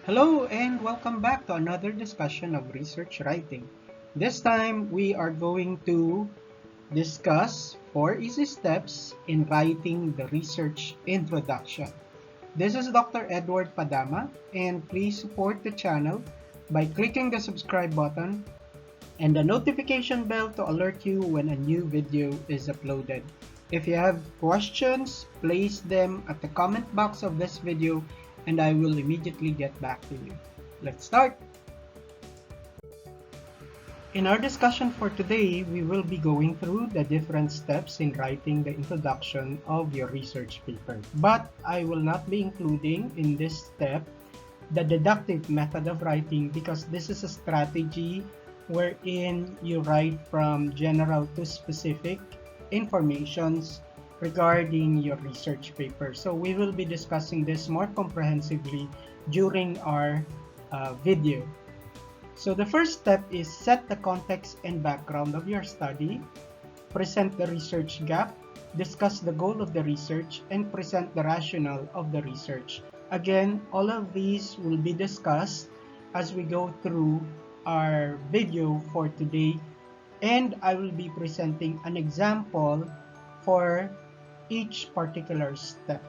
Hello and welcome back to another discussion of research writing. This time we are going to discuss 4 easy steps in writing the research introduction. This is Dr. Edward Padama, and please support the channel by clicking the subscribe button and the notification bell to alert you when a new video is uploaded. If you have questions, place them at the comment box of this video and I will immediately get back to you. Let's start! In our discussion for today, we will be going through the different steps in writing the introduction of your research paper. But I will not be including in this step the deductive method of writing because this is a strategy wherein you write from general to specific informations regarding your research paper. So we will be discussing this more comprehensively during our video. So the first step is set the context and background of your study, present the research gap, discuss the goal of the research, and present the rationale of the research. Again, all of these will be discussed as we go through our video for today, and I will be presenting an example for each particular step.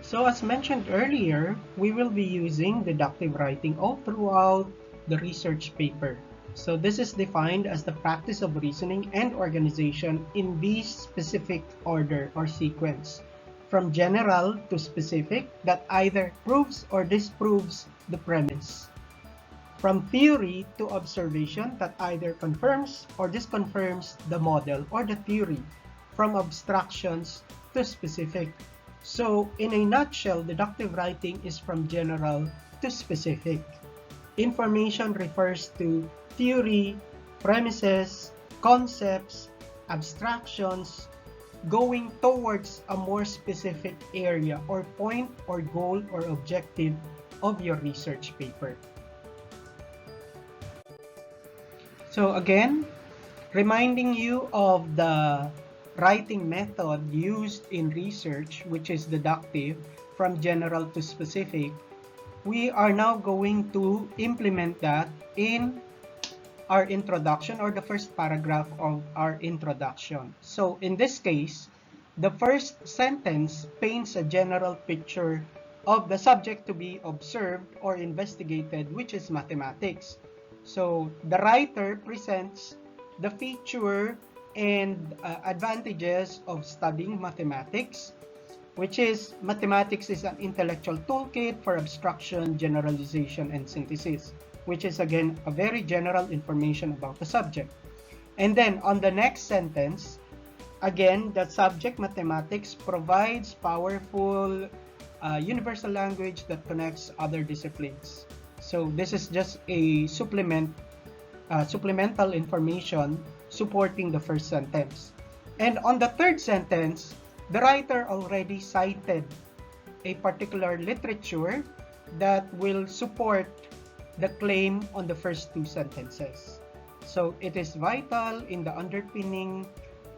So as mentioned earlier, we will be using deductive writing all throughout the research paper. So this is defined as the practice of reasoning and organization in these specific order or sequence, from general to specific, that either proves or disproves the premise. From theory to observation, that either confirms or disconfirms the model or the theory. From abstractions to specific. So in a nutshell, deductive writing is from general to specific. Information refers to theory, premises, concepts, abstractions, going towards a more specific area or point or goal or objective of your research paper. So again, reminding you of the writing method used in research, which is deductive from general to specific, we are now going to implement that in our introduction or the first paragraph of our introduction. So in this case, the first sentence paints a general picture of the subject to be observed or investigated, which is mathematics. So the writer presents the feature and advantages of studying mathematics, which is mathematics is an intellectual toolkit for abstraction, generalization, and synthesis, which is again a very general information about the subject. And then on the next sentence, again, the subject mathematics provides powerful universal language that connects other disciplines. So this is just a supplemental information supporting the first sentence. And on the third sentence, the writer already cited a particular literature that will support the claim on the first two sentences. So it is vital in the underpinning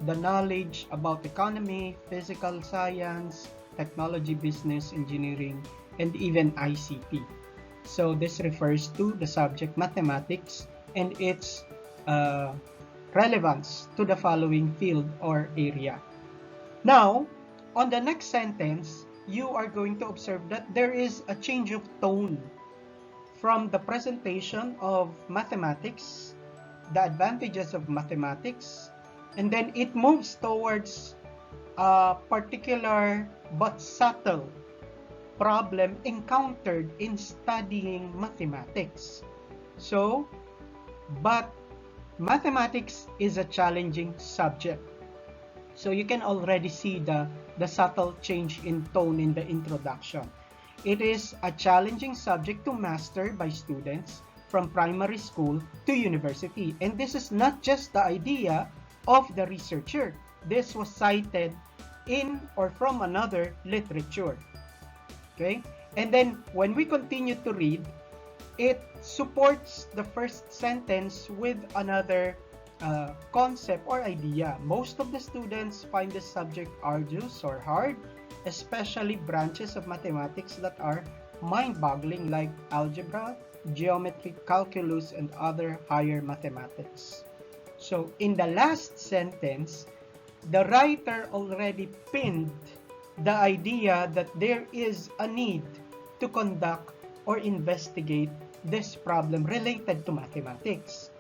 the knowledge about economy, physical science, technology, business, engineering, and even ICT. So this refers to the subject mathematics and its relevance to the following field or area. Now, on the next sentence, you are going to observe that there is a change of tone from the presentation of mathematics, the advantages of mathematics, and then it moves towards a particular but subtle problem encountered in studying mathematics. So, but mathematics is a challenging subject. So you can already see the subtle change in tone in the introduction. It is a challenging subject to master by students from primary school to university. And this is not just the idea of the researcher. This was cited in or from another literature. Okay? And then when we continue to read, it supports the first sentence with another concept or idea. Most of the students find this subject arduous or hard, especially branches of mathematics that are mind-boggling like algebra, geometry, calculus, and other higher mathematics. So in the last sentence, the writer already pinned the idea that there is a need to conduct or investigate this problem related to mathematics.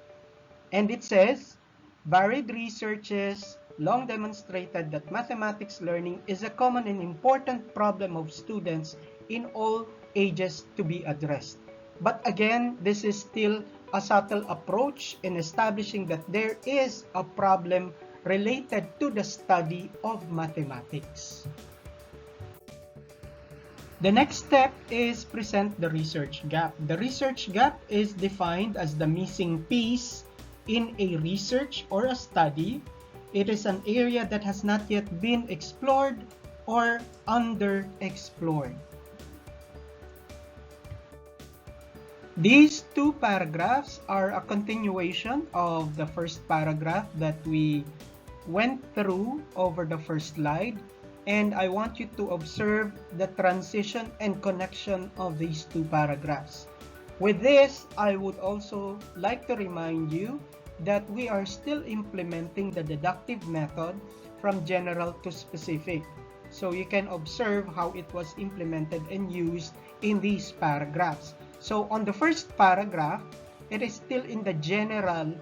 And it says, varied researches long demonstrated that mathematics learning is a common and important problem of students in all ages to be addressed. But again, this is still a subtle approach in establishing that there is a problem related to the study of mathematics. The next step is present the research gap. The research gap is defined as the missing piece in a research or a study. It is an area that has not yet been explored or underexplored. These two paragraphs are a continuation of the first paragraph that we went through over the first slide, and I want you to observe the transition and connection of these two paragraphs. With this, I would also like to remind you that we are still implementing the deductive method from general to specific. So you can observe how it was implemented and used in these paragraphs. So on the first paragraph, it is still in the general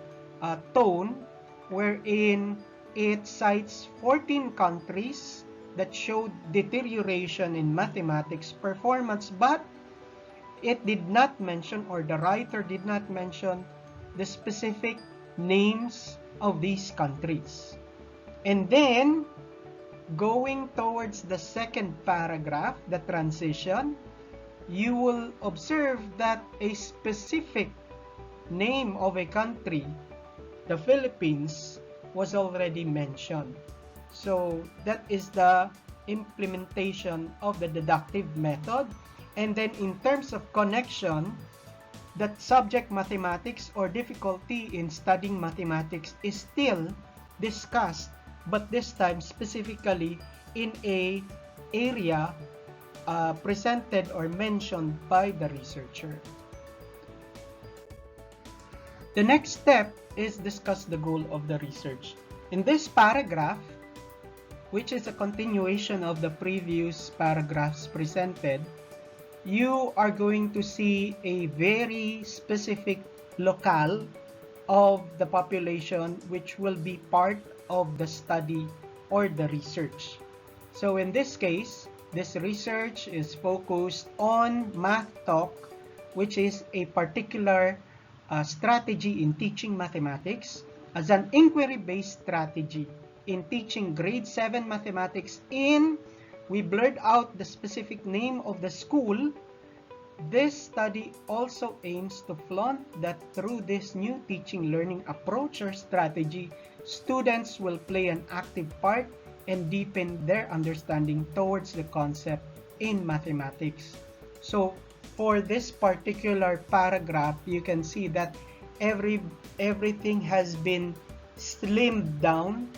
tone, wherein it cites 14 countries that showed deterioration in mathematics performance, but it did not mention, or the writer did not mention, the specific names of these countries. And then, going towards the second paragraph, the transition, you will observe that a specific name of a country, the Philippines, was already mentioned. So that is the implementation of the deductive method. And then in terms of connection, that subject mathematics or difficulty in studying mathematics is still discussed, but this time specifically in a area presented or mentioned by the researcher. The next step is discuss the goal of the research. In this paragraph, which is a continuation of the previous paragraphs presented, you are going to see a very specific locale of the population which will be part of the study or the research. So in this case, this research is focused on math talk, which is a particular strategy in teaching mathematics as an inquiry-based strategy in teaching grade 7 mathematics we blurred out the specific name of the school. This study also aims to flaunt that through this new teaching learning approach or strategy, students will play an active part and deepen their understanding towards the concept in mathematics. So for this particular paragraph, you can see that everything has been slimmed down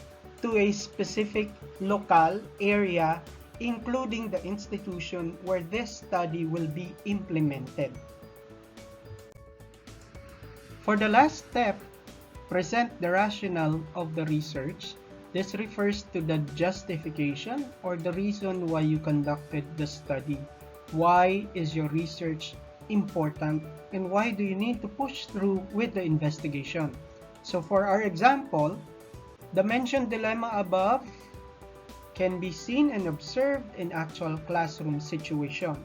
to a specific local area, including the institution where this study will be implemented. For the last step, present the rationale of the research. This refers to the justification or the reason why you conducted the study. Why is your research important, and why do you need to push through with the investigation? So for our example, the mentioned dilemma above can be seen and observed in actual classroom situation.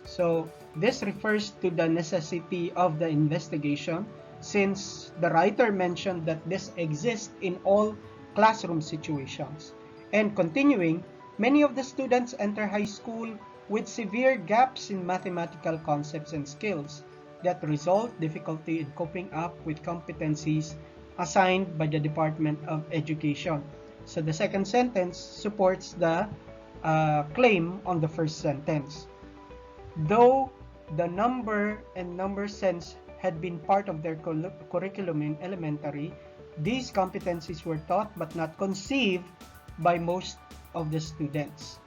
So this refers to the necessity of the investigation, since the writer mentioned that this exists in all classroom situations. And continuing, many of the students enter high school with severe gaps in mathematical concepts and skills that result difficulty in coping up with competencies assigned by the Department of Education. So the second sentence supports the claim on the first sentence. Though the number and number sense had been part of their curriculum in elementary, these competencies were taught but not conceived by most of the students.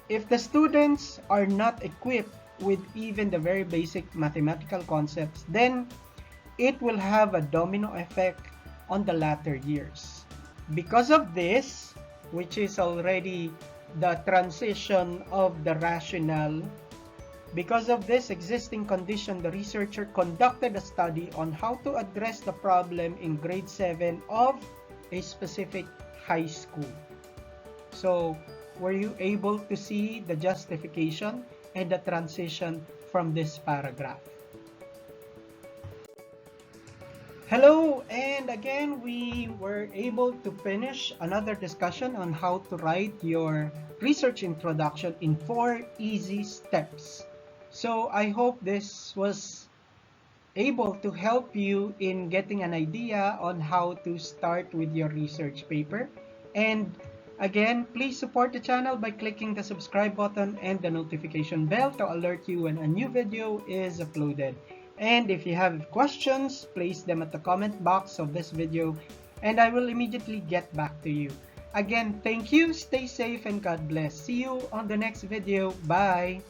If the students are not equipped with even the very basic mathematical concepts, then it will have a domino effect on the latter years. Because of this, which is already the transition of the rationale, because of this existing condition, the researcher conducted a study on how to address the problem in grade 7 of a specific high school. So, were you able to see the justification and the transition from this paragraph? Hello, and again, we were able to finish another discussion on how to write your research introduction in 4 easy steps. So I hope this was able to help you in getting an idea on how to start with your research paper. And again, please support the channel by clicking the subscribe button and the notification bell to alert you when a new video is uploaded. And if you have questions, place them at the comment box of this video and I will immediately get back to you. Again, thank you, stay safe, and God bless. See you on the next video. Bye!